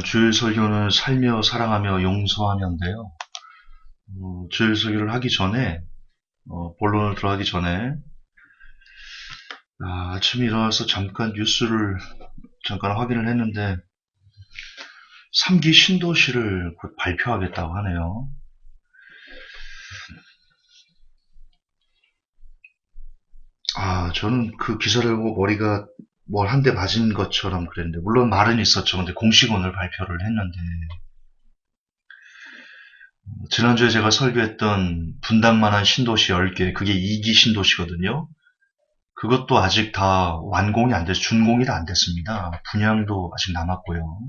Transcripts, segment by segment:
오늘 주일 설교는 살며 사랑하며 용서하며인데요. 주일 설교를 하기 전에 본론을 들어가기 전에 아침에 일어나서 잠깐 뉴스를 잠깐 확인을 했는데 3기 신도시를 곧 발표하겠다고 하네요. 저는 그 기사를 보고 머리가 뭘 한 대 맞은 것처럼 그랬는데, 물론 말은 있었죠. 근데 공식 오늘 발표를 했는데, 지난주에 제가 설교했던 분당만한 신도시 10개, 그게 2기 신도시거든요. 그것도 아직 다 완공이 안 돼서 준공이 다 안 됐습니다. 분양도 아직 남았고요.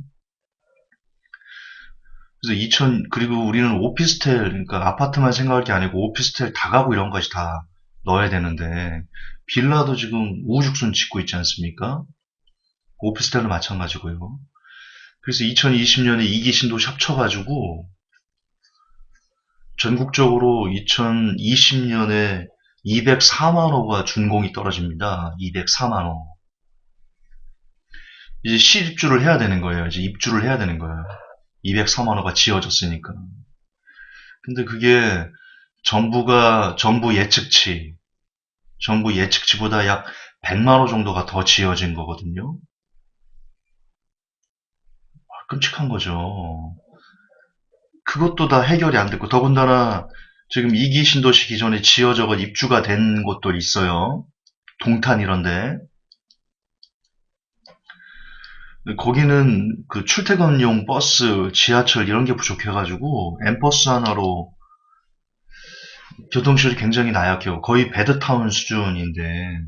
그래서 그리고 우리는 오피스텔, 그러니까 아파트만 생각할 게 아니고 오피스텔 다가구 이런 것이 다 넣어야 되는데, 빌라도 지금 우후죽순 짓고 있지 않습니까? 오피스텔도 마찬가지고요. 그래서 2020년에 2기 신도시 합쳐가지고, 전국적으로 2020년에 204만 호가 준공이 떨어집니다. 204만 호. 이제 실입주를 해야 되는 거예요. 이제 입주를 해야 되는 거예요. 204만 호가 지어졌으니까. 근데 그게 정부 예측치보다 약 100만 호 정도가 더 지어진 거거든요. 끔찍한 거죠. 그것도 다 해결이 안 됐고, 더군다나 지금 2기 신도시 기존에 지어져가 입주가 된 곳도 있어요. 동탄 이런데. 거기는 그 출퇴근용 버스, 지하철 이런 게 부족해가지고 엠버스 하나로 교통시설이 굉장히 나약해요. 거의 배드타운 수준인데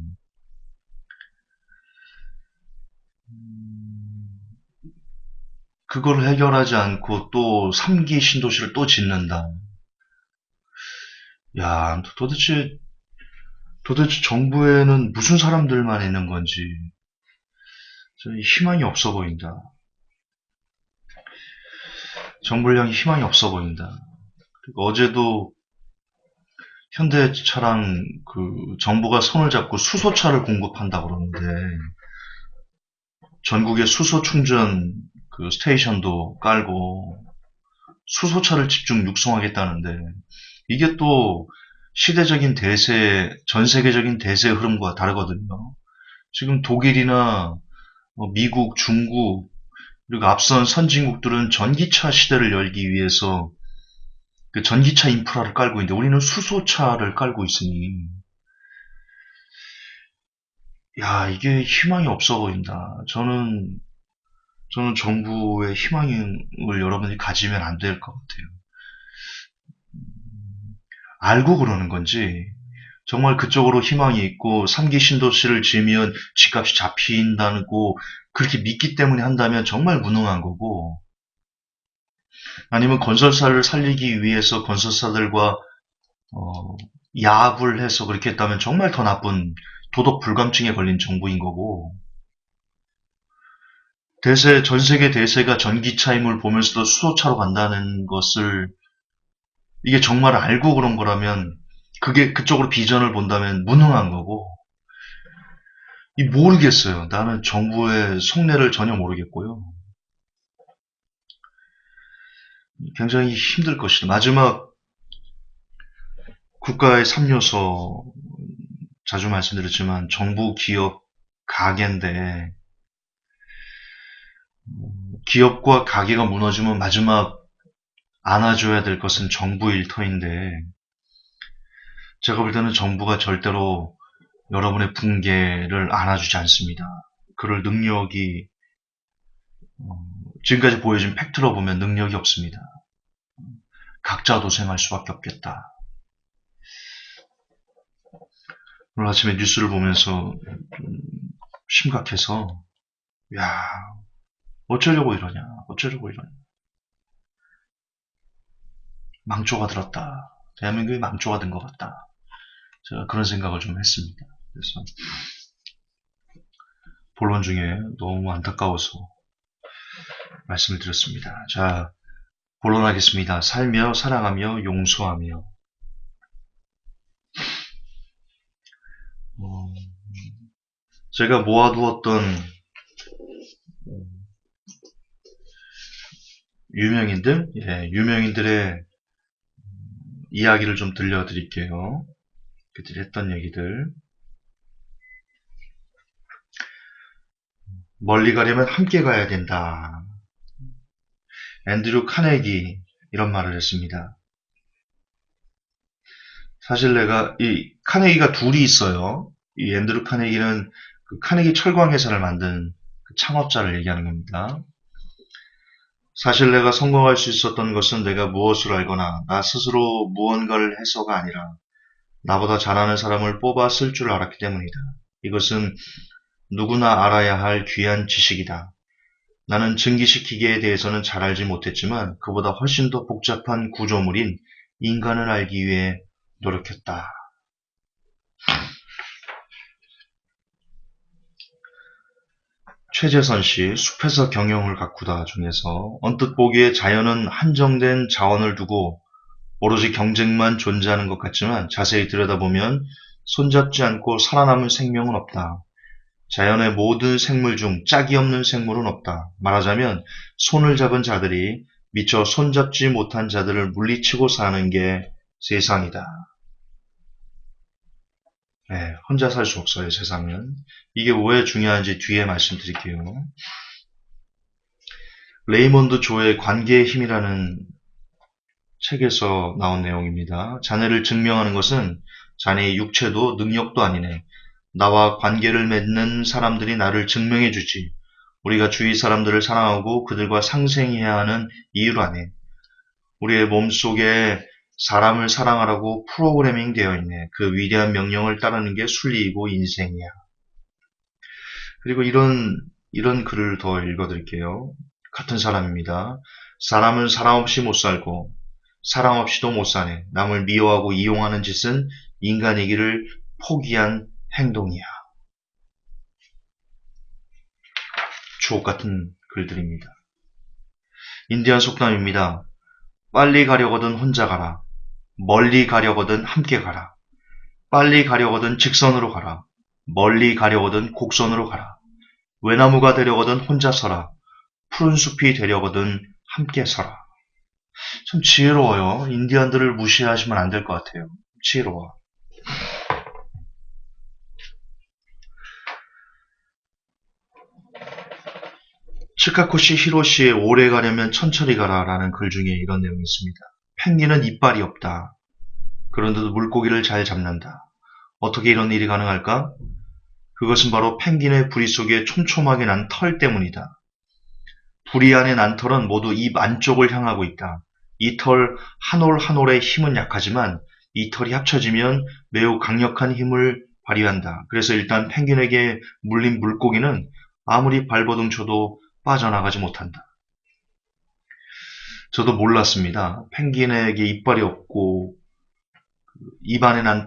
그걸 해결하지 않고 또 3기 신도시를 또 짓는다. 야, 도대체 정부에는 무슨 사람들만 있는 건지 희망이 없어 보인다. 정부를 향해 희망이 없어 보인다. 그리고 어제도 현대차랑 그 정부가 손을 잡고 수소차를 공급한다고 그러는데 전국에 수소 충전 그 스테이션도 깔고 수소차를 집중 육성하겠다는데 이게 또 시대적인 전 세계적인 대세의 흐름과 다르거든요. 지금 독일이나 미국, 중국, 그리고 앞선 선진국들은 전기차 시대를 열기 위해서 그 전기차 인프라를 깔고 있는데 우리는 수소차를 깔고 있으니 야, 이게 희망이 없어 보인다. 저는 정부의 희망을 여러분이 가지면 안 될 것 같아요. 알고 그러는 건지, 정말 그쪽으로 희망이 있고, 3기 신도시를 지으면 집값이 잡힌다고 그렇게 믿기 때문에 한다면 정말 무능한 거고, 아니면 건설사를 살리기 위해서 건설사들과, 어, 야합을 해서 그렇게 했다면 정말 더 나쁜 도덕 불감증에 걸린 정부인 거고, 전 세계 대세가 전기차임을 보면서도 수소차로 간다는 것을 이게 정말 알고 그런 거라면 그게 그쪽으로 비전을 본다면 무능한 거고 모르겠어요. 나는 정부의 속내를 전혀 모르겠고요. 굉장히 힘들 것이다. 마지막 국가의 3요소 자주 말씀드렸지만 정부, 기업, 가계인데 기업과 가계가 무너지면 마지막 안아줘야 될 것은 정부 일터인데 제가 볼 때는 정부가 절대로 여러분의 붕괴를 안아주지 않습니다. 그럴 능력이 지금까지 보여진 팩트로 보면 능력이 없습니다. 각자 도생할 수밖에 없겠다. 오늘 아침에 뉴스를 보면서 심각해서 야, 어쩌려고 이러냐, 어쩌려고 이러냐. 망조가 들었다. 대한민국이 망조가 된 것 같다. 제가 그런 생각을 좀 했습니다. 그래서 본론 중에 너무 안타까워서 말씀을 드렸습니다. 자, 본론하겠습니다. 살며 사랑하며 용서하며 어, 제가 모아두었던 유명인들? 예, 유명인들의 이야기를 좀 들려드릴게요. 그들이 했던 얘기들. 멀리 가려면 함께 가야 된다. 앤드류 카네기 이런 말을 했습니다. 사실 내가 이 카네기가 둘이 있어요. 이 앤드류 카네기는 그 카네기 철광회사를 만든 그 창업자를 얘기하는 겁니다. 사실 내가 성공할 수 있었던 것은 내가 무엇을 알거나 나 스스로 무언가를 해서가 아니라 나보다 잘하는 사람을 뽑아 쓸 줄 알았기 때문이다. 이것은 누구나 알아야 할 귀한 지식이다. 나는 증기시키기에 대해서는 잘 알지 못했지만 그보다 훨씬 더 복잡한 구조물인 인간을 알기 위해 노력했다. 최재선 씨, 숲에서 경영을 가꾸다 중에서 언뜻 보기에 자연은 한정된 자원을 두고 오로지 경쟁만 존재하는 것 같지만 자세히 들여다보면 손잡지 않고 살아남은 생명은 없다. 자연의 모든 생물 중 짝이 없는 생물은 없다. 말하자면 손을 잡은 자들이 미처 손잡지 못한 자들을 물리치고 사는 게 세상이다. 네, 혼자 살 수 없어요, 세상은. 이게 왜 중요한지 뒤에 말씀드릴게요. 레이몬드 조의 관계의 힘이라는 책에서 나온 내용입니다. 자네를 증명하는 것은 자네의 육체도 능력도 아니네. 나와 관계를 맺는 사람들이 나를 증명해 주지. 우리가 주위 사람들을 사랑하고 그들과 상생해야 하는 이유라네. 우리의 몸속에 사람을 사랑하라고 프로그래밍 되어 있네. 그 위대한 명령을 따르는 게 순리이고 인생이야. 그리고 이런 글을 더 읽어드릴게요. 같은 사람입니다. 사람은 사람 없이 못 살고 사랑 없이도 못 사네. 남을 미워하고 이용하는 짓은 인간이기를 포기한 행동이야. 주옥 같은 글들입니다. 인디안 속담입니다. 빨리 가려거든 혼자 가라. 멀리 가려거든 함께 가라. 빨리 가려거든 직선으로 가라. 멀리 가려거든 곡선으로 가라. 외나무가 되려거든 혼자 서라. 푸른 숲이 되려거든 함께 서라. 참 지혜로워요. 인디안들을 무시하시면 안 될 것 같아요. 지혜로워. 치카코시 히로시의 오래 가려면 천천히 가라 라는 글 중에 이런 내용이 있습니다. 펭귄은 이빨이 없다. 그런데도 물고기를 잘 잡는다. 어떻게 이런 일이 가능할까? 그것은 바로 펭귄의 부리 속에 촘촘하게 난 털 때문이다. 부리 안에 난 털은 모두 입 안쪽을 향하고 있다. 이 털 한 올 한 올의 힘은 약하지만 이 털이 합쳐지면 매우 강력한 힘을 발휘한다. 그래서 일단 펭귄에게 물린 물고기는 아무리 발버둥 쳐도 빠져나가지 못한다. 저도 몰랐습니다. 펭귄에게 이빨이 없고 입 안에 난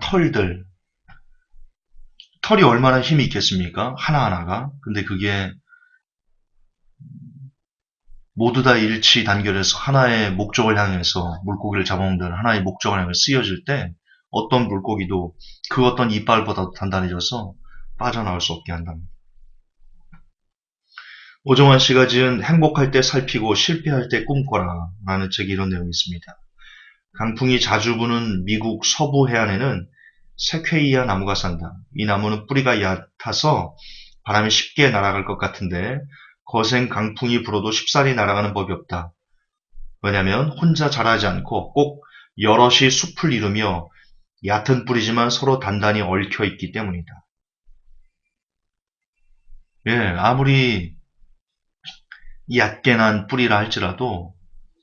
털이 얼마나 힘이 있겠습니까? 하나하나가. 근데 그게 모두 다 일치 단결해서 하나의 목적을 향해서 물고기를 잡아먹는 하나의 목적을 향해 쓰여질 때 어떤 물고기도 그 어떤 이빨보다도 단단해져서 빠져나올 수 없게 한답니다. 오정환 씨가 지은 행복할 때 살피고 실패할 때 꿈꿔라 라는 책에 이런 내용이 있습니다. 강풍이 자주 부는 미국 서부 해안에는 세퀘이아 나무가 산다. 이 나무는 뿌리가 얕아서 바람이 쉽게 날아갈 것 같은데 거센 강풍이 불어도 쉽사리 날아가는 법이 없다. 왜냐하면 혼자 자라지 않고 꼭 여럿이 숲을 이루며 얕은 뿌리지만 서로 단단히 얽혀 있기 때문이다. 예, 아무리 얕게 난 뿌리라 할지라도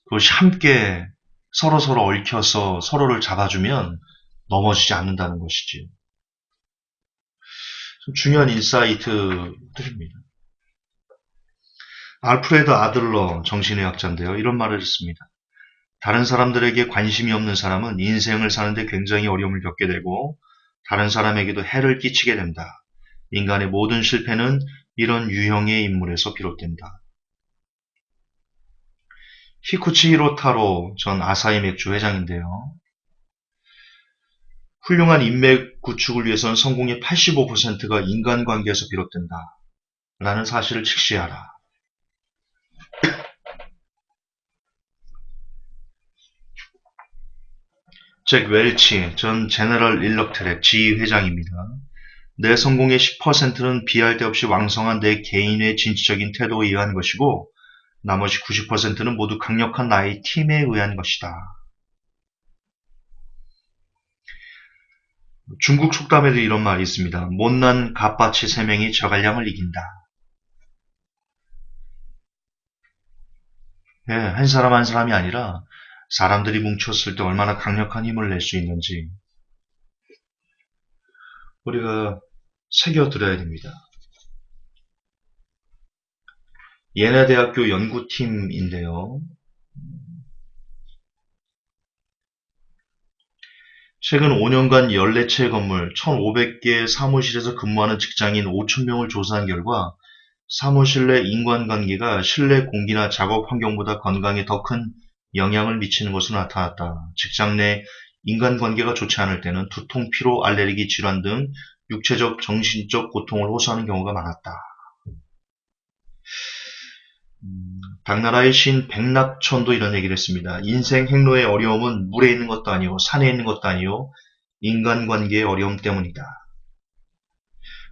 그것이 함께 서로서로 얽혀서 서로를 잡아주면 넘어지지 않는다는 것이지. 중요한 인사이트들입니다. 알프레드 아들러 정신의학자인데요. 이런 말을 했습니다. 다른 사람들에게 관심이 없는 사람은 인생을 사는데 굉장히 어려움을 겪게 되고 다른 사람에게도 해를 끼치게 된다. 인간의 모든 실패는 이런 유형의 인물에서 비롯된다. 히쿠치히로 타로 전 아사히 맥주 회장인데요. 훌륭한 인맥 구축을 위해서는 성공의 85%가 인간관계에서 비롯된다. 라는 사실을 직시하라. 잭 웰치 전 제너럴 일렉트릭 지회장입니다. 내 성공의 10%는 비할 데 없이 왕성한 내 개인의 진취적인 태도에 의한 것이고 나머지 90%는 모두 강력한 나의 팀에 의한 것이다. 중국 속담에도 이런 말이 있습니다. 못난 갓바치 3명이 저갈량을 이긴다. 예, 한 사람 한 사람이 아니라 사람들이 뭉쳤을 때 얼마나 강력한 힘을 낼 수 있는지 우리가 새겨들어야 됩니다. 예나대학교 연구팀인데요. 최근 5년간 14채 건물 1,500개 사무실에서 근무하는 직장인 5,000명을 조사한 결과 사무실 내 인간관계가 실내 공기나 작업 환경보다 건강에 더 큰 영향을 미치는 것으로 나타났다. 직장 내 인간관계가 좋지 않을 때는 두통, 피로, 알레르기 질환 등 육체적, 정신적 고통을 호소하는 경우가 많았다. 당나라의 시인 백낙천도 이런 얘기를 했습니다. 인생 행로의 어려움은 물에 있는 것도 아니요 산에 있는 것도 아니요 인간관계의 어려움 때문이다.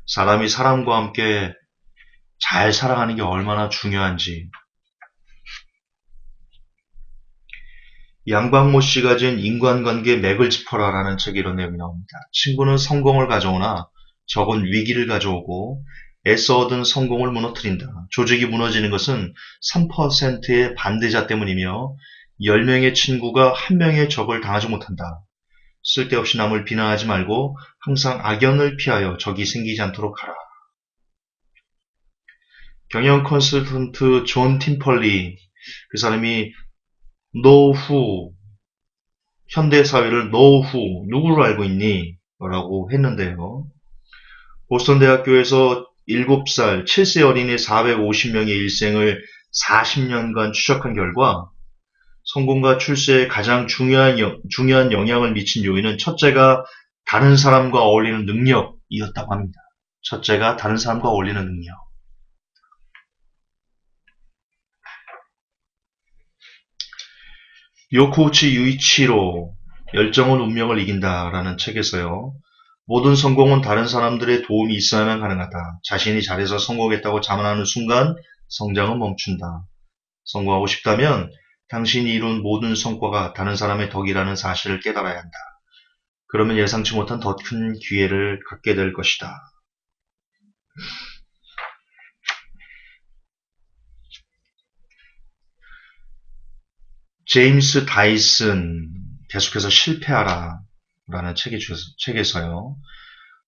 사람이 사람과 함께 잘 살아가는 게 얼마나 중요한지. 양광모 씨가 지은 인간관계 맥을 짚어라라는 책에 이런 내용이 나옵니다. 친구는 성공을 가져오나 적은 위기를 가져오고 애써 얻은 성공을 무너뜨린다. 조직이 무너지는 것은 3%의 반대자 때문이며 10명의 친구가 1명의 적을 당하지 못한다. 쓸데없이 남을 비난하지 말고 항상 악연을 피하여 적이 생기지 않도록 하라. 경영 컨설턴트 존 팀펄리, 그 사람이 노후, 현대사회를 노후, 누구를 알고 있니? 라고 했는데요. 보스턴 대학교에서 7살, 7세 어린이 450명의 일생을 40년간 추적한 결과 성공과 출세에 가장 중요한 영향을 미친 요인은 첫째가 다른 사람과 어울리는 능력이었다고 합니다. 첫째가 다른 사람과 어울리는 능력. 요코우치 유이치로 열정은 운명을 이긴다라는 책에서요. 모든 성공은 다른 사람들의 도움이 있어야만 가능하다. 자신이 잘해서 성공했다고 자만하는 순간 성장은 멈춘다. 성공하고 싶다면 당신이 이룬 모든 성과가 다른 사람의 덕이라는 사실을 깨달아야 한다. 그러면 예상치 못한 더 큰 기회를 갖게 될 것이다. 제임스 다이슨 계속해서 실패하라 라는 책에서요.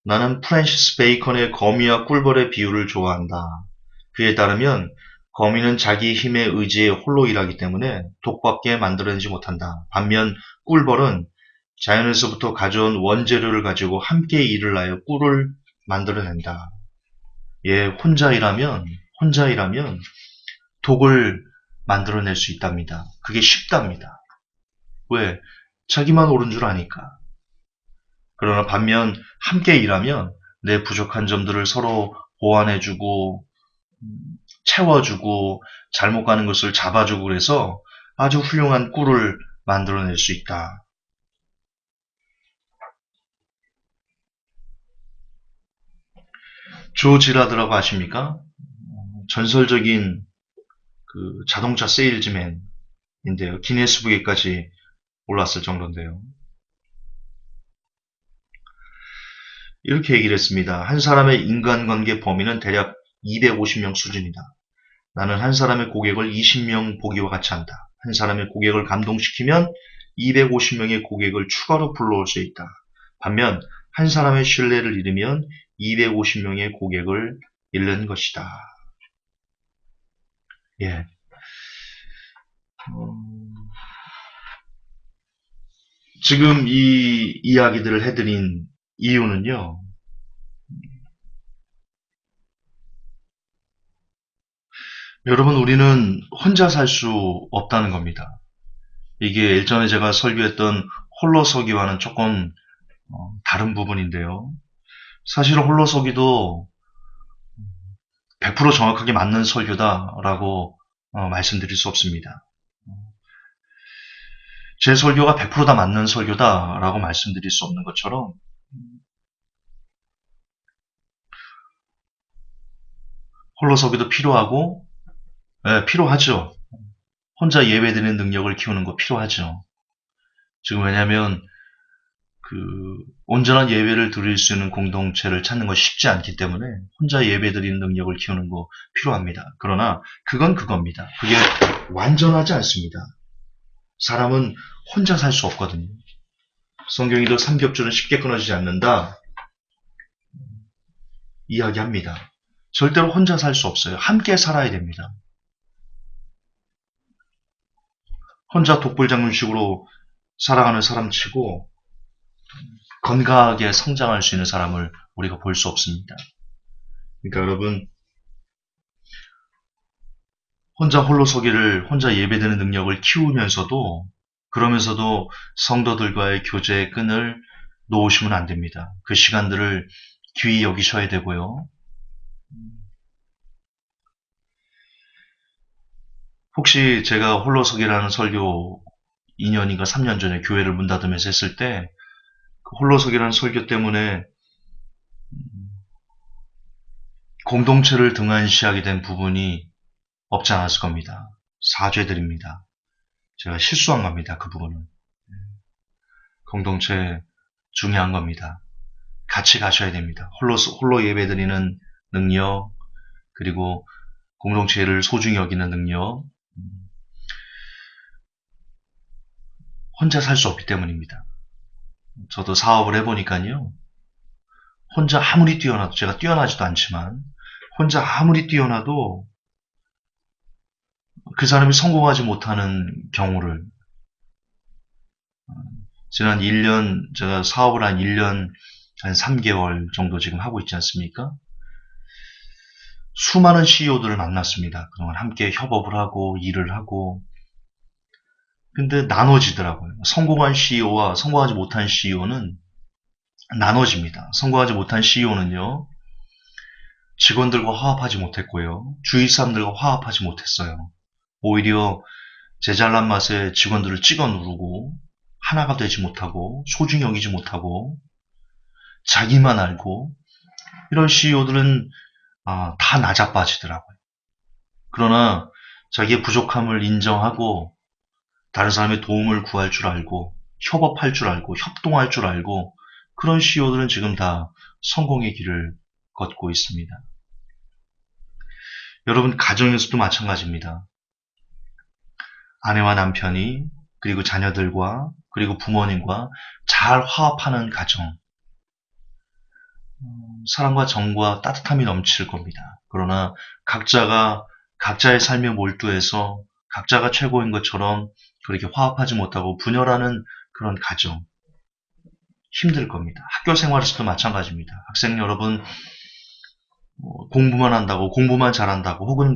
나는 프랜시스 베이컨의 거미와 꿀벌의 비유를 좋아한다. 그에 따르면 거미는 자기 힘에 의지해 홀로 일하기 때문에 독밖에 만들어내지 못한다. 반면 꿀벌은 자연에서부터 가져온 원재료를 가지고 함께 일을 하여 꿀을 만들어낸다. 예, 혼자 일하면 독을 만들어낼 수 있답니다. 그게 쉽답니다. 왜? 자기만 옳은 줄 아니까. 그러나 반면 함께 일하면 내 부족한 점들을 서로 보완해주고 채워주고 잘못 가는 것을 잡아주고 그래서 아주 훌륭한 꿀을 만들어낼 수 있다. 조 지라드라고 아십니까? 전설적인 그 자동차 세일즈맨인데요. 기네스북에까지 올랐을 정도인데요. 이렇게 얘기를 했습니다. 한 사람의 인간관계 범위는 대략 250명 수준이다. 나는 한 사람의 고객을 20명 보기와 같이 한다. 한 사람의 고객을 감동시키면 250명의 고객을 추가로 불러올 수 있다. 반면 한 사람의 신뢰를 잃으면 250명의 고객을 잃는 것이다. 예. 지금 이 이야기들을 해드린 이유는요. 여러분, 우리는 혼자 살 수 없다는 겁니다. 이게 일전에 제가 설교했던 홀로서기와는 조금 다른 부분인데요. 사실 홀로서기도 100% 정확하게 맞는 설교다라고 말씀드릴 수 없습니다. 제 설교가 100% 다 맞는 설교다라고 말씀드릴 수 없는 것처럼 홀로서기도 필요하고, 예, 필요하죠. 혼자 예배드리는 능력을 키우는 거 필요하죠. 지금 왜냐하면 그 온전한 예배를 드릴 수 있는 공동체를 찾는 것이 쉽지 않기 때문에 혼자 예배드리는 능력을 키우는 거 필요합니다. 그러나 그건 그겁니다. 그게 완전하지 않습니다. 사람은 혼자 살 수 없거든요. 성경에도 삼겹줄은 쉽게 끊어지지 않는다 이야기합니다. 절대로 혼자 살 수 없어요. 함께 살아야 됩니다. 혼자 독불장군식으로 살아가는 사람치고 건강하게 성장할 수 있는 사람을 우리가 볼 수 없습니다. 그러니까 여러분, 혼자 홀로서기를, 혼자 예배드리는 능력을 키우면서도, 그러면서도 성도들과의 교제의 끈을 놓으시면 안 됩니다. 그 시간들을 귀히 여기셔야 되고요. 혹시 제가 홀로서기라는 설교 2년인가 3년 전에 교회를 문 닫으면서 했을 때, 그 홀로서기라는 설교 때문에 공동체를 등한시하게 된 부분이 없지 않았을 겁니다. 사죄드립니다. 제가 실수한 겁니다. 그 부분은. 공동체 중요한 겁니다. 같이 가셔야 됩니다. 홀로 예배드리는 능력, 그리고 공동체를 소중히 여기는 능력, 혼자 살 수 없기 때문입니다. 저도 사업을 해보니까요. 혼자 아무리 뛰어나도, 제가 뛰어나지도 않지만, 혼자 아무리 뛰어나도 그 사람이 성공하지 못하는 경우를 지난 1년, 제가 사업을 한 1년, 한 3개월 정도 지금 하고 있지 않습니까? 수많은 CEO들을 만났습니다. 그동안 함께 협업을 하고, 일을 하고. 근데 나눠지더라고요. 성공한 CEO와 성공하지 못한 CEO는 나눠집니다. 성공하지 못한 CEO는요, 직원들과 화합하지 못했고요. 주위 사람들과 화합하지 못했어요. 오히려 제 잘난 맛에 직원들을 찍어 누르고, 하나가 되지 못하고, 소중히 여기지 못하고, 자기만 알고, 이런 CEO들은 다 낮아빠지더라고요. 그러나 자기의 부족함을 인정하고, 다른 사람의 도움을 구할 줄 알고, 협업할 줄 알고, 협동할 줄 알고, 그런 CEO들은 지금 다 성공의 길을 걷고 있습니다. 여러분, 가정에서도 마찬가지입니다. 아내와 남편이, 그리고 자녀들과, 그리고 부모님과 잘 화합하는 가정. 사랑과 정과 따뜻함이 넘칠 겁니다. 그러나 각자가 각자의 삶에 몰두해서 각자가 최고인 것처럼 그렇게 화합하지 못하고 분열하는 그런 가정. 힘들 겁니다. 학교 생활에서도 마찬가지입니다. 학생 여러분, 공부만 한다고, 공부만 잘한다고, 혹은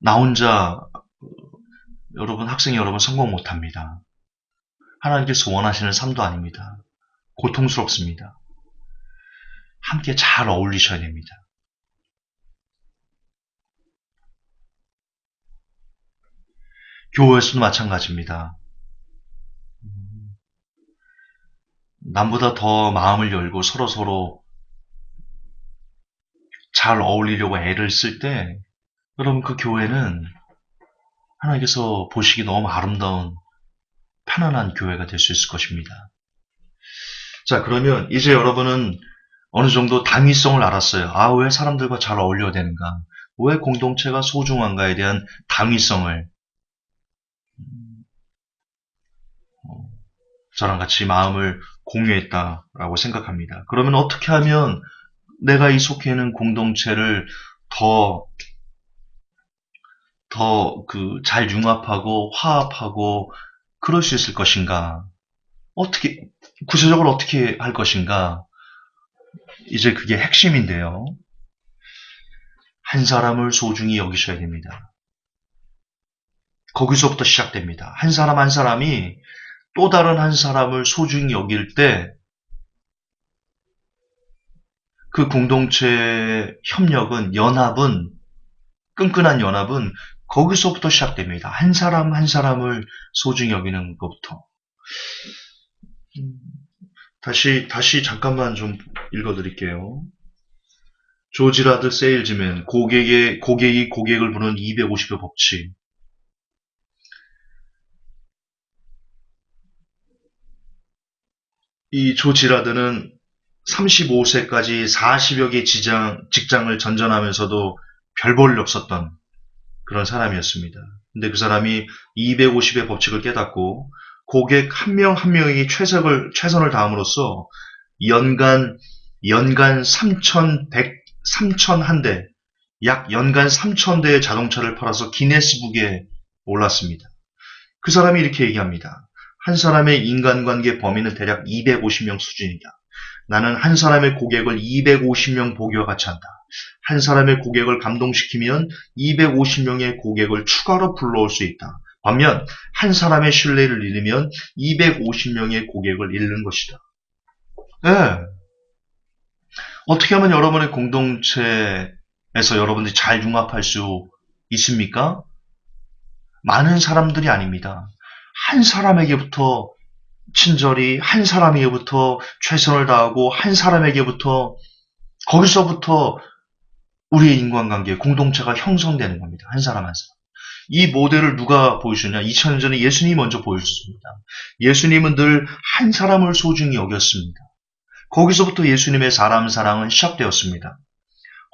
나 혼자, 여러분, 학생 여러분 성공 못합니다. 하나님께서 원하시는 삶도 아닙니다. 고통스럽습니다. 함께 잘 어울리셔야 됩니다. 교회에서도 마찬가지입니다. 남보다 더 마음을 열고 서로 잘 어울리려고 애를 쓸 때, 여러분 그 교회는 하나님께서 보시기 너무 아름다운 편안한 교회가 될 수 있을 것입니다. 자, 그러면 이제 여러분은 어느 정도 당위성을 알았어요. 왜 사람들과 잘 어울려야 되는가? 왜 공동체가 소중한가에 대한 당위성을 저랑 같이 마음을 공유했다라고 생각합니다. 그러면 어떻게 하면 내가 이 속해 있는 공동체를 더 잘 융합하고 화합하고 그럴 수 있을 것인가? 구체적으로 어떻게 할 것인가? 이제 그게 핵심인데요. 한 사람을 소중히 여기셔야 됩니다. 거기서부터 시작됩니다. 한 사람 한 사람이 또 다른 한 사람을 소중히 여길 때 그 공동체의 협력은, 끈끈한 연합은 거기서부터 시작됩니다. 한 사람 한 사람을 소중히 여기는 것부터. 음, 다시 잠깐만 좀 읽어드릴게요. 조지라드 세일즈맨, 고객이 고객을 부르는 250의 법칙. 이 조지라드는 35세까지 40여 개 직장을 전전하면서도 별 볼 일 없었던 그런 사람이었습니다. 근데 그 사람이 250의 법칙을 깨닫고 고객 한 명 한 명에게 최선을 다함으로써 연간, 연간 3,100, 약 연간 3,000대의 자동차를 팔아서 기네스북에 올랐습니다. 그 사람이 이렇게 얘기합니다. 한 사람의 인간관계 범위는 대략 250명 수준이다. 나는 한 사람의 고객을 250명 보기와 같이 한다. 한 사람의 고객을 감동시키면 250명의 고객을 추가로 불러올 수 있다. 반면 한 사람의 신뢰를 잃으면 250명의 고객을 잃는 것이다. 네. 어떻게 하면 여러분의 공동체에서 여러분들이 잘 융합할 수 있습니까? 많은 사람들이 아닙니다. 한 사람에게부터 친절히, 한 사람에게부터 최선을 다하고, 한 사람에게부터, 거기서부터 우리의 인간관계, 공동체가 형성되는 겁니다. 한 사람 한 사람. 이 모델을 누가 보여주냐? 2000년 전에 예수님이 먼저 보여줬습니다. 예수님은 늘 한 사람을 소중히 여겼습니다. 거기서부터 예수님의 사람 사랑은 시작되었습니다.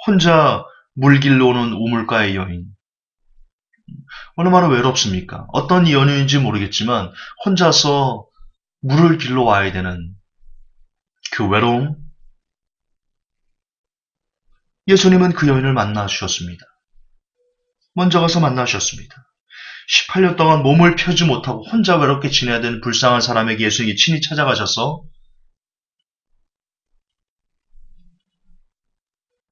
혼자 물길로 오는 우물가의 여인. 얼마나 외롭습니까? 어떤 연유인지 모르겠지만 혼자서 물을 길러 와야 되는 그 외로움. 예수님은 그 여인을 만나 주셨습니다. 먼저 가서 만나 주셨습니다. 18년 동안 몸을 펴지 못하고 혼자 외롭게 지내야 되는 불쌍한 사람에게 예수님이 친히 찾아가셔서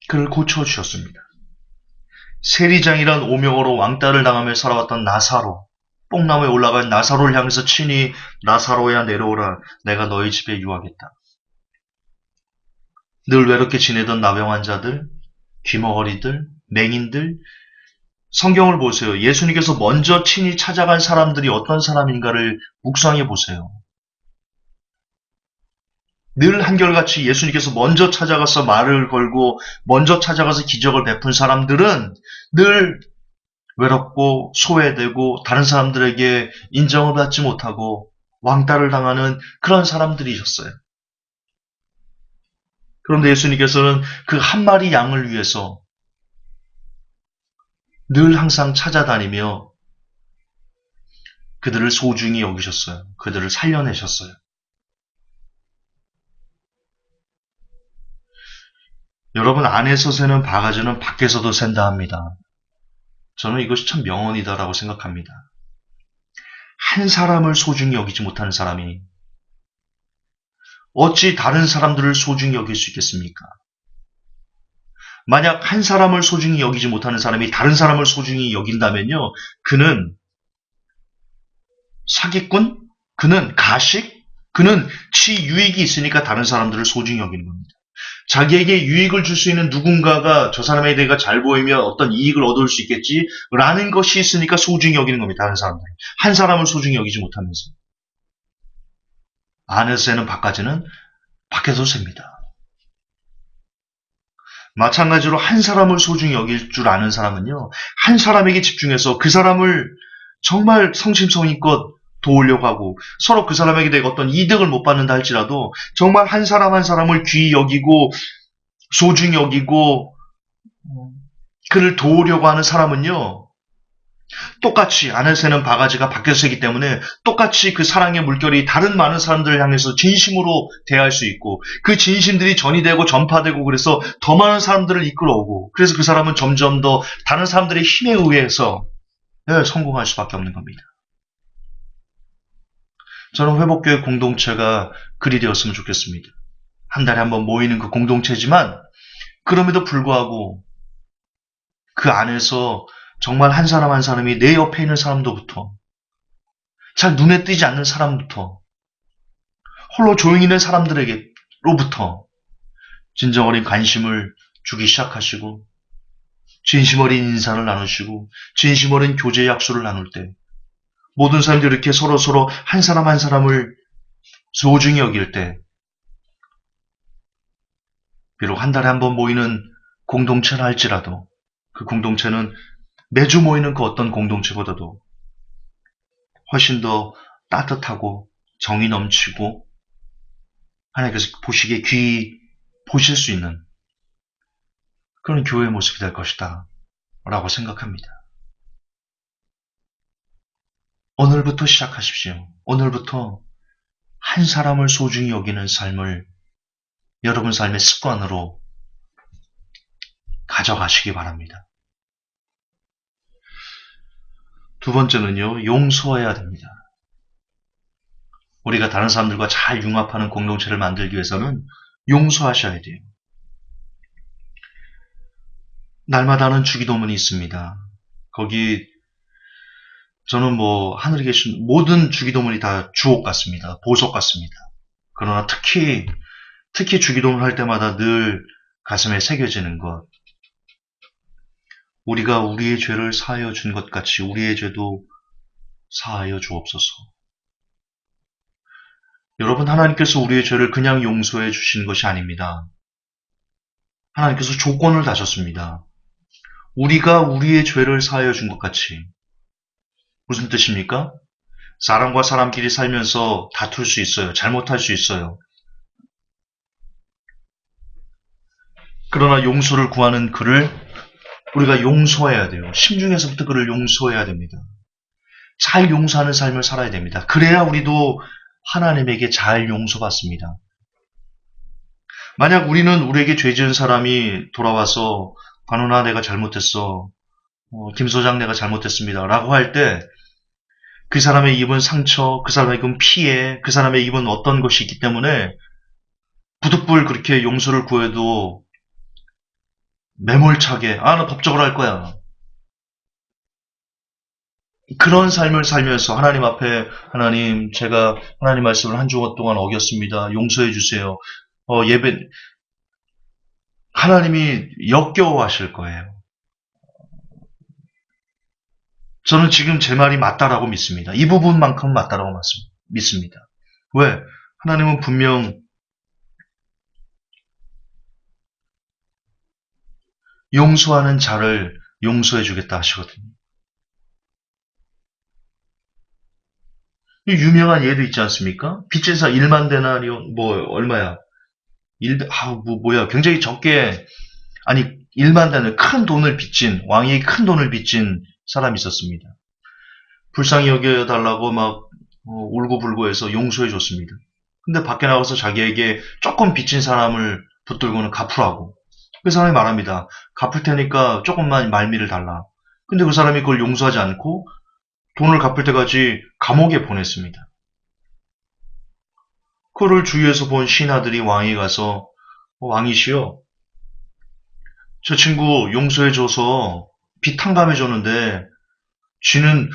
그를 고쳐주셨습니다. 세리장이란 오명으로 왕따를 당하며 살아왔던 나사로, 뽕나무에 올라간 나사로를 향해서 친히 나사로야 내려오라, 내가 너희 집에 유하겠다. 늘 외롭게 지내던 나병 환자들, 귀머거리들, 맹인들, 성경을 보세요. 예수님께서 먼저 친히 찾아간 사람들이 어떤 사람인가를 묵상해 보세요. 늘 한결같이 예수님께서 먼저 찾아가서 말을 걸고 먼저 찾아가서 기적을 베푼 사람들은 늘 외롭고 소외되고 다른 사람들에게 인정을 받지 못하고 왕따를 당하는 그런 사람들이셨어요. 그런데 예수님께서는 그 한 마리 양을 위해서 늘 항상 찾아다니며 그들을 소중히 여기셨어요. 그들을 살려내셨어요. 여러분, 안에서 새는 바가지는 밖에서도 샌다 합니다. 저는 이것이 참 명언이다라고 생각합니다. 한 사람을 소중히 여기지 못하는 사람이 어찌 다른 사람들을 소중히 여길 수 있겠습니까? 만약 한 사람을 소중히 여기지 못하는 사람이 다른 사람을 소중히 여긴다면요, 그는 사기꾼, 그는 가식, 그는 치유익이 있으니까 다른 사람들을 소중히 여기는 겁니다. 자기에게 유익을 줄 수 있는 누군가가 저 사람에 대해 잘 보이면 어떤 이익을 얻을 수 있겠지라는 것이 있으니까 소중히 여기는 겁니다. 다른 사람들. 한 사람을 소중히 여기지 못하면서. 안에서 새는 바가지는 밖에서 셉니다. 마찬가지로 한 사람을 소중히 여길 줄 아는 사람은요, 한 사람에게 집중해서 그 사람을 정말 성심성의껏 도우려고 하고 서로 그 사람에게 대해 어떤 이득을 못 받는다 할지라도 정말 한 사람 한 사람을 귀히 여기고 소중히 여기고 그를 도우려고 하는 사람은요, 똑같이 안에 새는 바가지가 밖에서 새기 때문에 똑같이 그 사랑의 물결이 다른 많은 사람들을 향해서 진심으로 대할 수 있고 그 진심들이 전이되고 전파되고 그래서 더 많은 사람들을 이끌어오고 그래서 그 사람은 점점 더 다른 사람들의 힘에 의해서 성공할 수밖에 없는 겁니다. 저는 회복교회 공동체가 그리 되었으면 좋겠습니다. 한 달에 한 번 모이는 그 공동체지만 그럼에도 불구하고 그 안에서 정말 한 사람 한 사람이 내 옆에 있는 사람도부터 잘 눈에 띄지 않는 사람부터 홀로 조용히 있는 사람들에게로부터 진정 어린 관심을 주기 시작하시고 진심 어린 인사를 나누시고 진심 어린 교제 약수를 나눌 때 모든 사람들이 이렇게 서로 한 사람 한 사람을 소중히 여길 때, 비록 한 달에 한 번 모이는 공동체라 할지라도 그 공동체는 매주 모이는 그 어떤 공동체보다도 훨씬 더 따뜻하고 정이 넘치고 하나님께서 보시기에 귀히 보실 수 있는 그런 교회의 모습이 될 것이다 라고 생각합니다. 오늘부터 시작하십시오. 오늘부터 한 사람을 소중히 여기는 삶을 여러분 삶의 습관으로 가져가시기 바랍니다. 두 번째는요, 용서해야 됩니다. 우리가 다른 사람들과 잘 융합하는 공동체를 만들기 위해서는 용서하셔야 돼요. 날마다 하는 주기도문이 있습니다. 거기 저는 하늘에 계신 모든 주기도문이 다 주옥 같습니다. 보석 같습니다. 그러나 특히 주기도문 할 때마다 늘 가슴에 새겨지는 것, 우리가 우리의 죄를 사하여 준 것 같이 우리의 죄도 사하여 주옵소서. 여러분, 하나님께서 우리의 죄를 그냥 용서해 주시는 것이 아닙니다. 하나님께서 조건을 다셨습니다. 우리가 우리의 죄를 사하여 준 것 같이. 무슨 뜻입니까? 사람과 사람끼리 살면서 다툴 수 있어요. 잘못할 수 있어요. 그러나 용서를 구하는 그를 우리가 용서해야 돼요. 심중에서부터 그를 용서해야 됩니다. 잘 용서하는 삶을 살아야 됩니다. 그래야 우리도 하나님에게 잘 용서받습니다. 만약 우리는 우리에게 죄 지은 사람이 돌아와서 관훈아 내가 잘못했어. 김 소장 내가 잘못했습니다. 라고 할 때 그 사람의 입은 상처, 그 사람의 입은 피해, 그 사람의 입은 어떤 것이 있기 때문에 부득불 그렇게 용서를 구해도 매몰차게 나 법적으로 할 거야. 그런 삶을 살면서 하나님 앞에 하나님 제가 하나님 말씀을 한 주간 동안 어겼습니다. 용서해 주세요. 예배 하나님이 역겨워하실 거예요. 저는 지금 제 말이 맞다라고 믿습니다. 이 부분만큼 맞다라고 믿습니다. 왜? 하나님은 분명 용서하는 자를 용서해 주겠다 하시거든요. 유명한 예도 있지 않습니까? 빚진 사 1만 데나리온 얼마야? 뭐야? 굉장히 적게 아니 1만 데나리온 큰 돈을 빚진 왕이 큰 돈을 빚진 사람이 있었습니다. 불쌍히 여겨달라고 막 울고불고 해서 용서해 줬습니다. 근데 밖에 나가서 자기에게 조금 빚진 사람을 붙들고는 갚으라고. 그 사람이 말합니다. 갚을 테니까 조금만 말미를 달라. 근데 그 사람이 그걸 용서하지 않고 돈을 갚을 때까지 감옥에 보냈습니다. 그를 주위에서 본 신하들이 왕에 가서 왕이시여 저 친구 용서해줘서 빚 탕감해줬는데 쥐는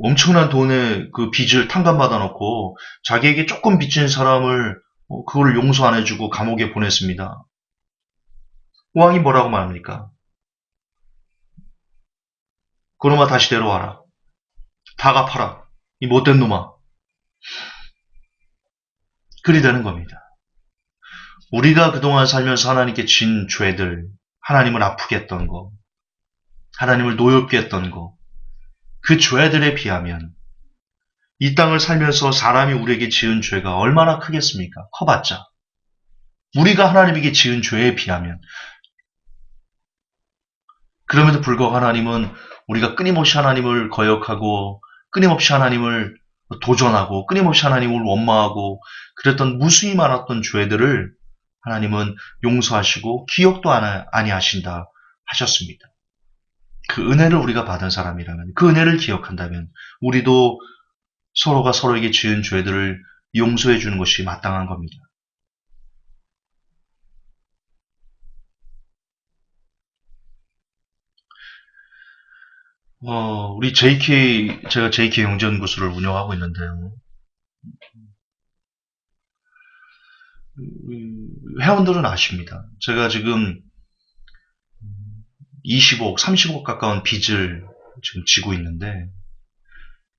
엄청난 돈의 그 빚을 탕감받아 놓고 자기에게 조금 빚진 사람을 그걸 용서 안 해주고 감옥에 보냈습니다. 왕이 뭐라고 말합니까? 그놈아 다시 데려와라. 다 갚아라. 이 못된 놈아. 그리 되는 겁니다. 우리가 그동안 살면서 하나님께 진 죄들, 하나님을 아프게 했던 거, 하나님을 노엽게 했던 거, 그 죄들에 비하면 이 땅을 살면서 사람이 우리에게 지은 죄가 얼마나 크겠습니까? 커봤자. 우리가 하나님에게 지은 죄에 비하면. 그럼에도 불구하고 하나님은 우리가 끊임없이 하나님을 거역하고 끊임없이 하나님을 도전하고 끊임없이 하나님을 원망하고 그랬던 무수히 많았던 죄들을 하나님은 용서하시고 기억도 아니하신다 하셨습니다. 그 은혜를 우리가 받은 사람이라면 그 은혜를 기억한다면 우리도 서로가 서로에게 지은 죄들을 용서해 주는 것이 마땅한 겁니다. 제가 JK 영재연구소를 운영하고 있는데요. 회원들은 아십니다. 제가 지금 20억, 30억 가까운 빚을 지금 지고 있는데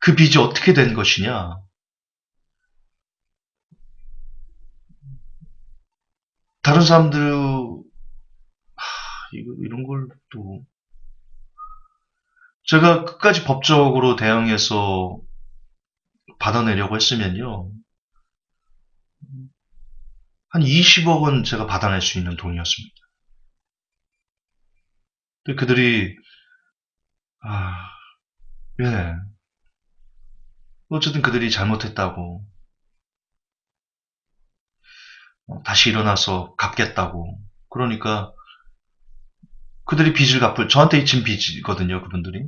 그 빚이 어떻게 된 것이냐? 다른 사람들, 이런 걸 또, 제가 끝까지 법적으로 대응해서 받아내려고 했으면요. 한 20억은 제가 받아낼 수 있는 돈이었습니다. 근데 그들이, 아, 예. 어쨌든 그들이 잘못했다고, 다시 일어나서 갚겠다고. 그러니까 그들이 빚을 저한테 진 빚이거든요, 그분들이.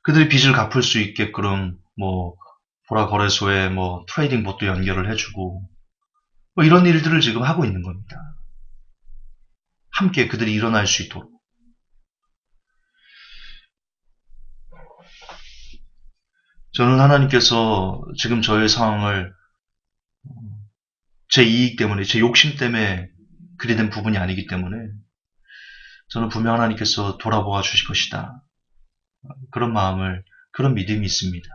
그들이 빚을 갚을 수 있게끔, 보라 거래소에 트레이딩 봇도 연결을 해주고, 이런 일들을 지금 하고 있는 겁니다. 함께 그들이 일어날 수 있도록. 저는 하나님께서 지금 저의 상황을 제 이익 때문에, 제 욕심 때문에 그리 된 부분이 아니기 때문에 저는 분명 하나님께서 돌아보아 주실 것이다. 그런 믿음이 있습니다.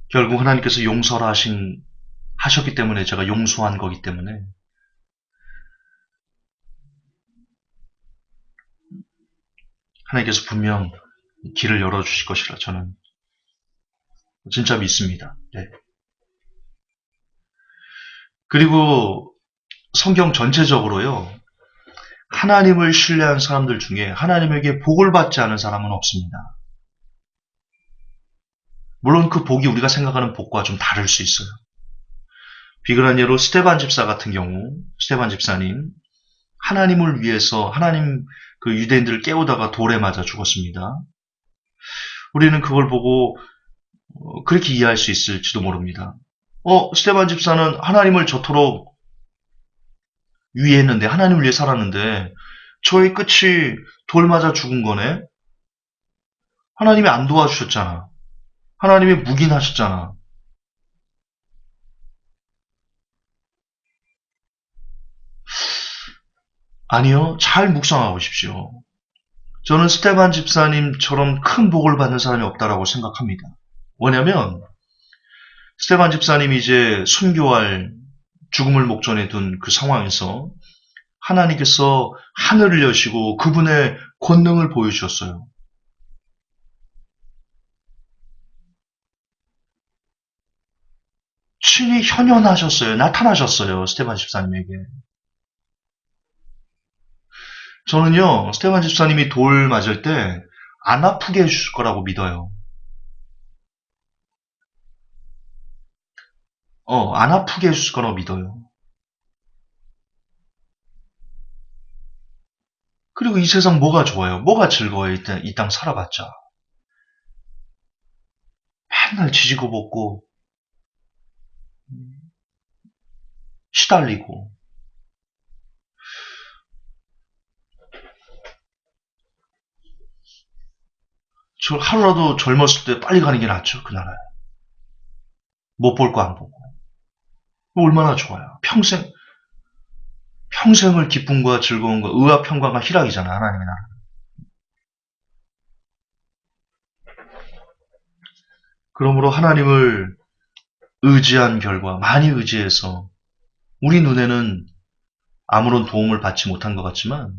결국 하나님께서 용서를 하셨기 때문에 제가 용서한 거기 때문에 하나님께서 분명 길을 열어주실 것이라 저는 진짜 믿습니다. 네. 그리고 성경 전체적으로요, 하나님을 신뢰한 사람들 중에 하나님에게 복을 받지 않은 사람은 없습니다. 물론 그 복이 우리가 생각하는 복과 좀 다를 수 있어요. 비근한 예로 스테반 집사 같은 경우, 스테반 집사님, 하나님을 위해서 하나님 그 유대인들을 깨우다가 돌에 맞아 죽었습니다. 우리는 그걸 보고 그렇게 이해할 수 있을지도 모릅니다. 스테반 집사는 하나님을 저토록 위했는데, 하나님을 위해 살았는데, 저의 끝이 돌 맞아 죽은 거네? 하나님이 안 도와주셨잖아. 하나님이 묵인하셨잖아. 아니요, 잘 묵상하고 오십시오. 저는 스테반 집사님처럼 큰 복을 받는 사람이 없다라고 생각합니다. 왜냐면, 스테반 집사님이 이제 순교할 죽음을 목전에 둔 그 상황에서 하나님께서 하늘을 여시고 그분의 권능을 보여주셨어요. 친히 현현하셨어요. 나타나셨어요. 스테반 집사님에게. 저는요, 스테반 집사님이 돌 맞을 때 안 아프게 해주실 거라고 믿어요. 안 아프게 해주실 거라고 믿어요. 그리고 이 세상 뭐가 좋아요? 뭐가 즐거워요? 이 땅 살아봤자. 맨날 지지고 볶고, 시달리고. 저 하루라도 젊었을 때 빨리 가는 게 낫죠, 그 나라에. 못 볼 거 안 보고. 얼마나 좋아요. 평생을 기쁨과 즐거움과 의와 평강과 희락이잖아, 하나님의 나라. 그러므로 하나님을 의지한 결과, 많이 의지해서, 우리 눈에는 아무런 도움을 받지 못한 것 같지만,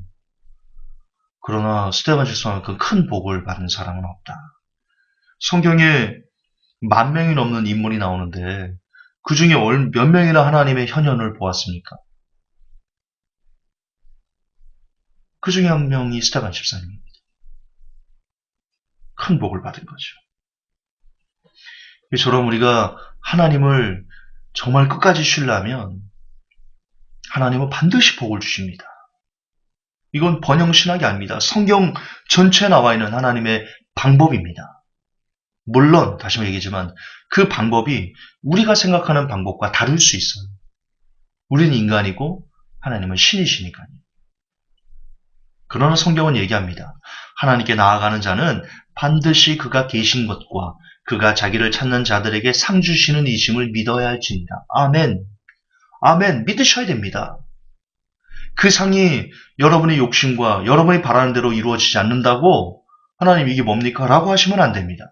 그러나 스테반 집사만큼 큰 복을 받은 사람은 없다. 성경에 10,000명이 넘는 인물이 나오는데, 그 중에 몇 명이나 하나님의 현현을 보았습니까? 그 중에 한 명이 스테반 집사님입니다. 큰 복을 받은 거죠. 이처럼 우리가 하나님을 정말 끝까지 신뢰하면 하나님은 반드시 복을 주십니다. 이건 번영신학이 아닙니다. 성경 전체에 나와 있는 하나님의 방법입니다. 물론 다시 한번 얘기하지만 그 방법이 우리가 생각하는 방법과 다를 수 있어요. 우리는 인간이고 하나님은 신이시니까요. 그러나 성경은 얘기합니다. 하나님께 나아가는 자는 반드시 그가 계신 것과 그가 자기를 찾는 자들에게 상 주시는 이심을 믿어야 할지니라. 아멘. 아멘. 믿으셔야 됩니다. 그 상이 여러분의 욕심과 여러분이 바라는 대로 이루어지지 않는다고 하나님 이게 뭡니까? 라고 하시면 안 됩니다.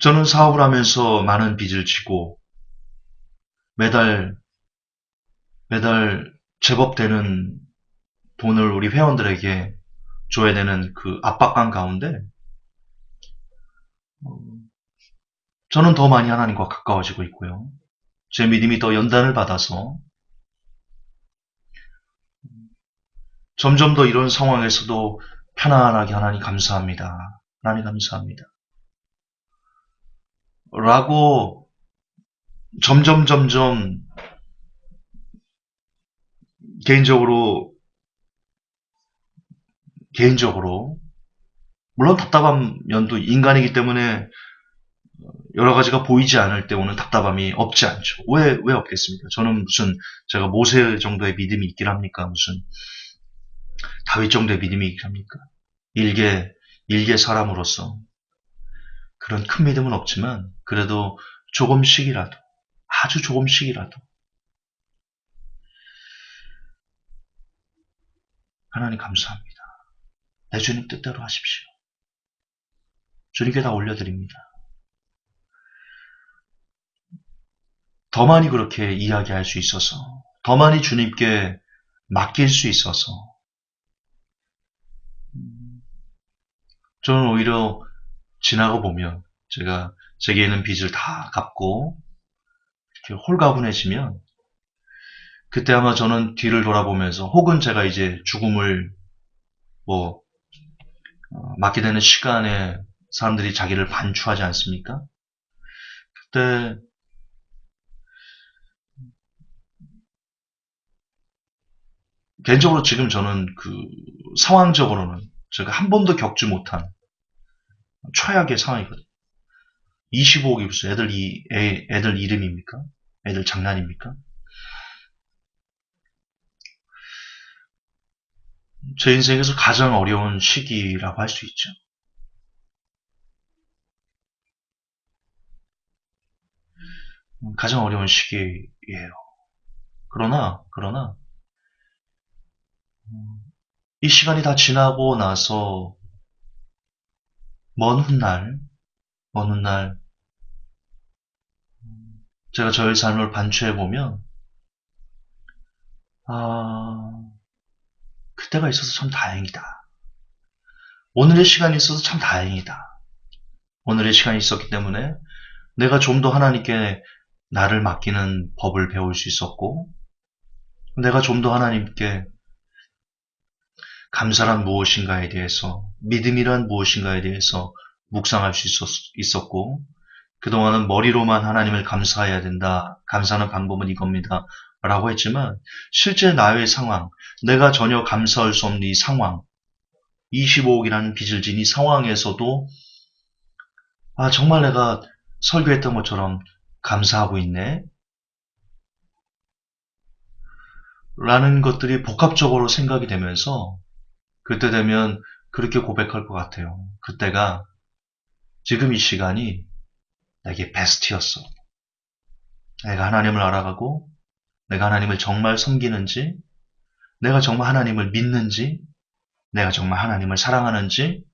저는 사업을 하면서 많은 빚을 지고 매달 제법 되는 돈을 우리 회원들에게 줘야 되는 그 압박감 가운데 저는 더 많이 하나님과 가까워지고 있고요. 제 믿음이 더 연단을 받아서 점점 더 이런 상황에서도 편안하게 하나님 감사합니다. 하나님 감사합니다. 라고 점점 개인적으로 물론 답답한 면도 인간이기 때문에 여러 가지가 보이지 않을 때 오는 답답함이 없지 않죠. 왜 없겠습니까? 저는 무슨 제가 모세 정도의 믿음이 있긴 합니까? 무슨 다윗 정도의 믿음이 있긴 합니까? 일개 사람으로서 그런 큰 믿음은 없지만 그래도 조금씩이라도 아주 조금씩이라도 하나님 감사합니다. 내 주님 뜻대로 하십시오. 주님께 다 올려드립니다. 더 많이 그렇게 이야기할 수 있어서 더 많이 주님께 맡길 수 있어서 저는 오히려 지나고 보면 제게 있는 빚을 다 갚고 이렇게 홀가분해지면 그때 아마 저는 뒤를 돌아보면서 혹은 제가 이제 죽음을 맞게 되는 시간에 사람들이 자기를 반추하지 않습니까? 그때 개인적으로 지금 저는 그 상황적으로는 제가 한 번도 겪지 못한 최악의 상황이거든요. 25억이 무슨 애들 이름입니까? 애들 장난입니까? 제 인생에서 가장 어려운 시기라고 할 수 있죠. 가장 어려운 시기예요. 그러나 이 시간이 다 지나고 나서 먼 훗날 제가 저의 삶을 반추해 보면 그때가 있어서 참 다행이다. 오늘의 시간이 있어서 참 다행이다. 오늘의 시간이 있었기 때문에 내가 좀 더 하나님께 나를 맡기는 법을 배울 수 있었고 내가 좀 더 하나님께 감사란 무엇인가에 대해서 믿음이란 무엇인가에 대해서 묵상할 수 있었고 그동안은 머리로만 하나님을 감사해야 된다. 감사하는 방법은 이겁니다. 라고 했지만 실제 나의 상황, 내가 전혀 감사할 수 없는 이 상황, 25억이라는 빚을 진 이 상황에서도 정말 내가 설교했던 것처럼 감사하고 있네. 라는 것들이 복합적으로 생각이 되면서 그때 되면 그렇게 고백할 것 같아요. 그때가 지금 이 시간이 내게 베스트였어. 내가 하나님을 알아가고 내가 하나님을 정말 섬기는지 내가 정말 하나님을 믿는지 내가 정말 하나님을 사랑하는지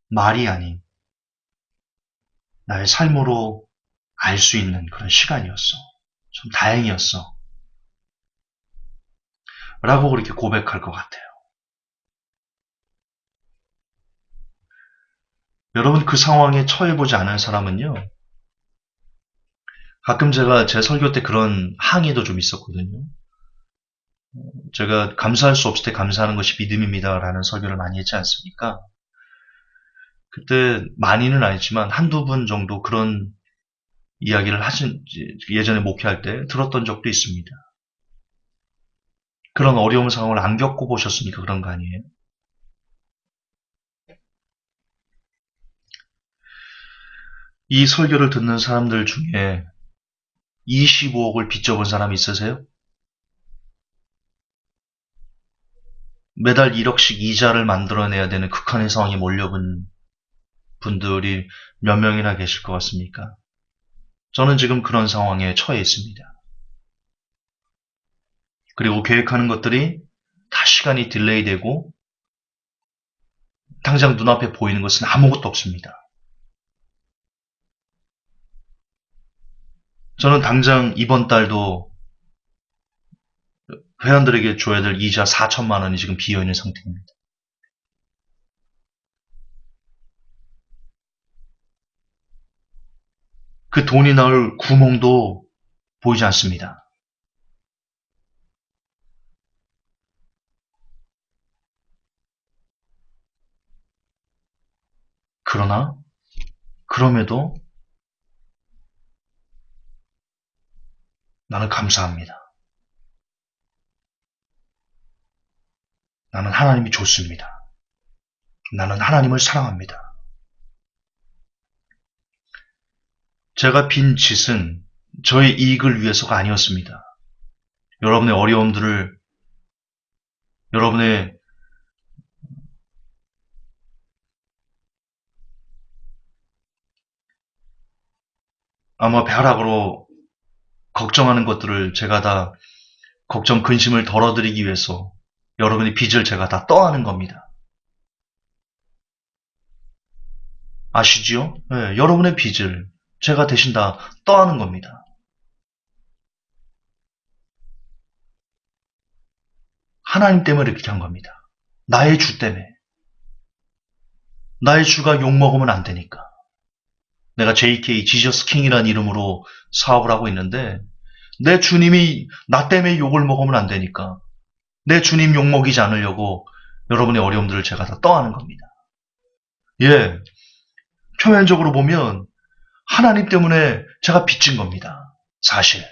말이 아닌 나의 삶으로 알 수 있는 그런 시간이었어. 좀 다행이었어. 라고 그렇게 고백할 것 같아요. 여러분 그 상황에 처해보지 않은 사람은요. 가끔 제가 제 설교 때 그런 항의도 좀 있었거든요. 제가 감사할 수 없을 때 감사하는 것이 믿음입니다. 라는 설교를 많이 했지 않습니까? 그때 많이는 아니지만 한두 분 정도 그런 이야기를 예전에 목회할 때 들었던 적도 있습니다. 그런 어려운 상황을 안 겪어보셨으니까 그런 거 아니에요? 이 설교를 듣는 사람들 중에 25억을 빚져본 사람이 있으세요? 매달 1억씩 이자를 만들어내야 되는 극한의 상황에 몰려본 분들이 몇 명이나 계실 것 같습니까? 저는 지금 그런 상황에 처해 있습니다. 그리고 계획하는 것들이 다 시간이 딜레이 되고 당장 눈앞에 보이는 것은 아무것도 없습니다. 저는 당장 이번 달도 회원들에게 줘야 될 이자 4천만 원이 지금 비어있는 상태입니다. 그 돈이 나올 구멍도 보이지 않습니다. 그러나 그럼에도 나는 감사합니다. 나는 하나님이 좋습니다. 나는 하나님을 사랑합니다. 제가 빈 짓은 저의 이익을 위해서가 아니었습니다. 여러분의 어려움들을, 여러분의 아마 배하락으로 걱정하는 것들을 제가 다 걱정, 근심을 덜어드리기 위해서 여러분의 빚을 제가 다 떠안은 겁니다. 아시지요? 네, 여러분의 빚을 제가 대신 다 떠안은 겁니다. 하나님 때문에 이렇게 한 겁니다. 나의 주 때문에. 나의 주가 욕먹으면 안 되니까. 내가 JK, 지저스 킹이라는 이름으로 사업을 하고 있는데 내 주님이 나 때문에 욕을 먹으면 안 되니까 내 주님 욕먹이지 않으려고 여러분의 어려움들을 제가 다 떠안은 겁니다. 예, 표면적으로 보면 하나님 때문에 제가 빚진 겁니다. 사실.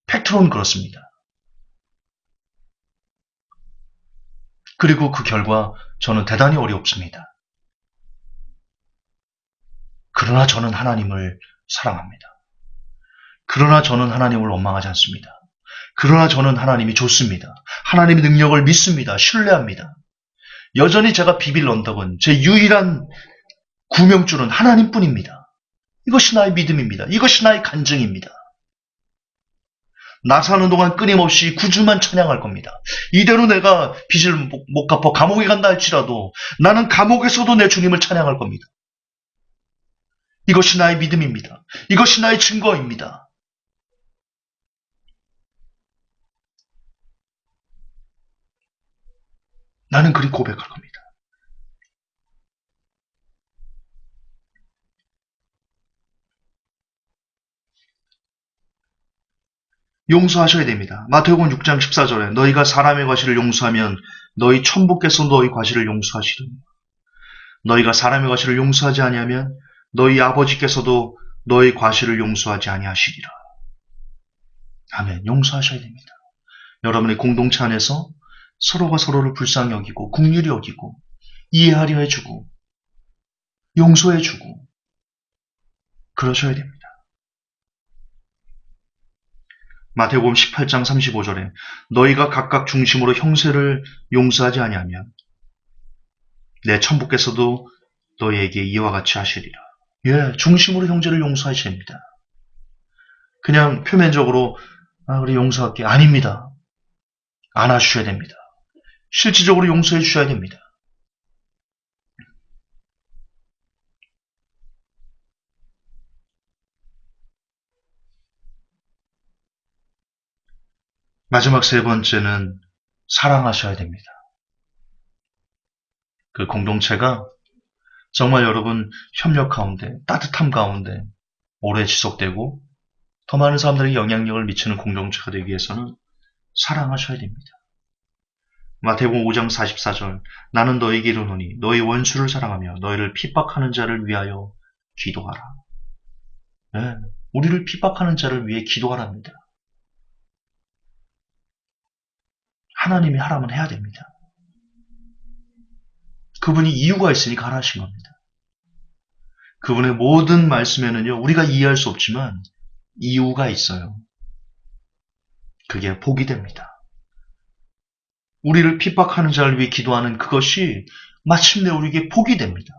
팩트로는 그렇습니다. 그리고 그 결과 저는 대단히 어렵습니다. 그러나 저는 하나님을 사랑합니다. 그러나 저는 하나님을 원망하지 않습니다. 그러나 저는 하나님이 좋습니다. 하나님의 능력을 믿습니다. 신뢰합니다. 여전히 제가 비빌 언덕은 제 유일한 구명줄은 하나님뿐입니다. 이것이 나의 믿음입니다. 이것이 나의 간증입니다. 나 사는 동안 끊임없이 구주만 찬양할 겁니다. 이대로 내가 빚을 못 갚아 감옥에 간다 할지라도 나는 감옥에서도 내 주님을 찬양할 겁니다. 이것이 나의 믿음입니다. 이것이 나의 증거입니다. 나는 그리 고백할 겁니다. 용서하셔야 됩니다. 마태복음 6장 14절에 너희가 사람의 과실을 용서하면 너희 천부께서 너희 과실을 용서하시리니 너희가 사람의 과실을 용서하지 아니하면 너희 아버지께서도 너희 과실을 용서하지 아니하시리라. 아멘. 용서하셔야 됩니다. 여러분의 공동체 안에서 서로가 서로를 불쌍히 여기고 긍휼히 여기고 이해하려 해주고 용서해주고 그러셔야 됩니다. 마태복음 18장 35절에 너희가 각각 중심으로 형제를 용서하지 아니하면 내 천부께서도 너희에게 이와 같이 하시리라. 예, 중심으로 형제를 용서하셔야 됩니다. 그냥 표면적으로 그래 용서할게. 아닙니다. 안아주셔야 됩니다. 실질적으로 용서해 주셔야 됩니다. 마지막 세 번째는 사랑하셔야 됩니다. 그 공동체가 정말 여러분 협력 가운데 따뜻함 가운데 오래 지속되고 더 많은 사람들에게 영향력을 미치는 공동체가 되기 위해서는 사랑하셔야 됩니다. 마태복음 5장 44절 나는 너희에게 이르노니 너희 원수를 사랑하며 너희를 핍박하는 자를 위하여 기도하라. 네, 우리를 핍박하는 자를 위해 기도하랍니다. 하나님이 하라면 해야 됩니다. 그분이 이유가 있으니까 하라신 겁니다. 그분의 모든 말씀에는요, 우리가 이해할 수 없지만 이유가 있어요. 그게 복이 됩니다. 우리를 핍박하는 자를 위해 기도하는 그것이 마침내 우리에게 복이 됩니다.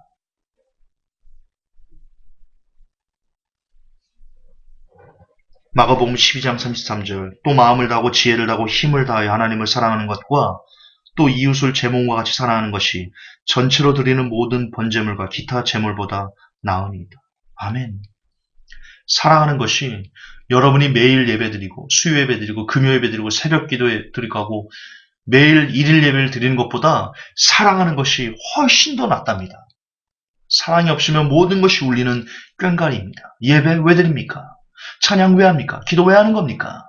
마가복음 12장 33절 또 마음을 다하고 지혜를 다하고 힘을 다하여 하나님을 사랑하는 것과 또 이웃을 제 몸과 같이 사랑하는 것이 전체로 드리는 모든 번제물과 기타 제물보다 나으니이다. 아멘. 사랑하는 것이 여러분이 매일 예배드리고 수요 예배드리고 금요 예배드리고 새벽 기도에 드리고 매일 일일 예배를 드리는 것보다 사랑하는 것이 훨씬 더 낫답니다. 사랑이 없으면 모든 것이 울리는 꽹과리입니다. 예배 왜 드립니까? 찬양 왜 합니까? 기도 왜 하는 겁니까?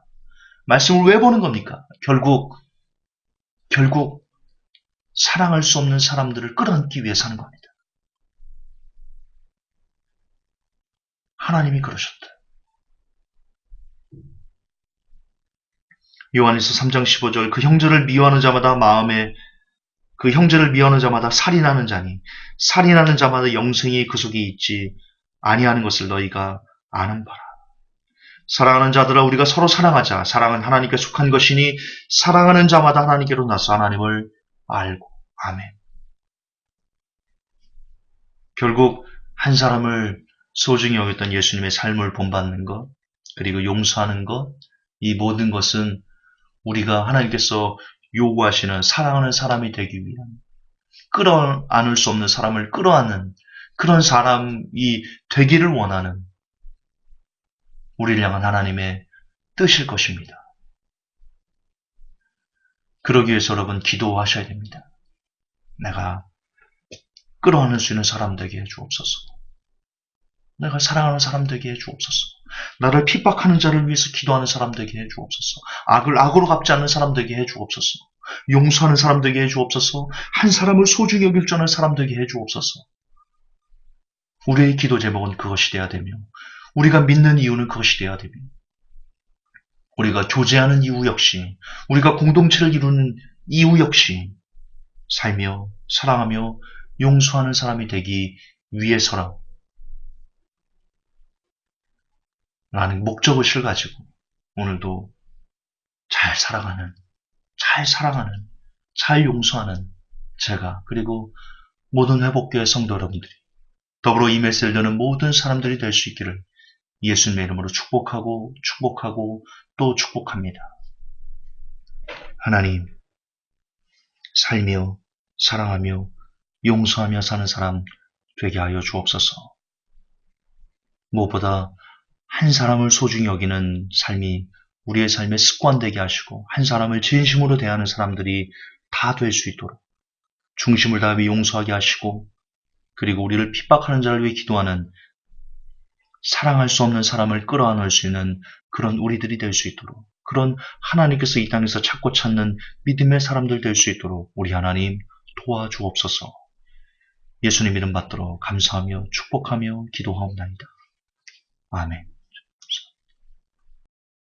말씀을 왜 보는 겁니까? 결국 사랑할 수 없는 사람들을 끌어안기 위해서 하는 겁니다. 하나님이 그러셨다. 요한일서 3장 15절 그 형제를 미워하는 자마다 살인하는 자니 살인하는 자마다 영생이 그 속에 있지 아니하는 것을 너희가 아는 바라. 사랑하는 자들아 우리가 서로 사랑하자. 사랑은 하나님께 속한 것이니 사랑하는 자마다 하나님께로 나서 하나님을 알고. 아멘. 결국 한 사람을 소중히 여겼던 예수님의 삶을 본받는 것, 그리고 용서하는 것, 이 모든 것은 우리가 하나님께서 요구하시는 사랑하는 사람이 되기 위한 끌어안을 수 없는 사람을 끌어안는 그런 사람이 되기를 원하는 우리를 향한 하나님의 뜻일 것입니다. 그러기 위해서 여러분 기도하셔야 됩니다. 내가 끌어안을 수 있는 사람 되게 해주옵소서. 내가 사랑하는 사람 되게 해주옵소서. 나를 핍박하는 자를 위해서 기도하는 사람 되게 해주옵소서. 악을 악으로 갚지 않는 사람 되게 해주옵소서. 용서하는 사람 되게 해주옵소서. 한 사람을 소중히 여길 줄 아는 사람 되게 해주옵소서. 우리의 기도 제목은 그것이 되어야 되며 우리가 믿는 이유는 그것이 되어야 되며 우리가 교제하는 이유 역시 우리가 공동체를 이루는 이유 역시 살며 사랑하며 용서하는 사람이 되기 위해서라 라는 목적의식을 가지고 오늘도 잘 사랑하는, 잘 용서하는 제가 그리고 모든 회복교회 성도 여러분들이 더불어 이 메시지를 듣는 모든 사람들이 될 수 있기를 예수님의 이름으로 축복하고 또 축복합니다. 하나님, 살며 사랑하며 용서하며 사는 사람 되게 하여 주옵소서. 무엇보다 한 사람을 소중히 여기는 삶이 우리의 삶의 습관되게 하시고 한 사람을 진심으로 대하는 사람들이 다 될 수 있도록 중심을 다하여 용서하게 하시고 그리고 우리를 핍박하는 자를 위해 기도하는 사랑할 수 없는 사람을 끌어안을 수 있는 그런 우리들이 될 수 있도록 그런 하나님께서 이 땅에서 찾고 찾는 믿음의 사람들 될 수 있도록 우리 하나님 도와주옵소서. 예수님 이름 받들어 감사하며 축복하며 기도하옵나이다. 아멘.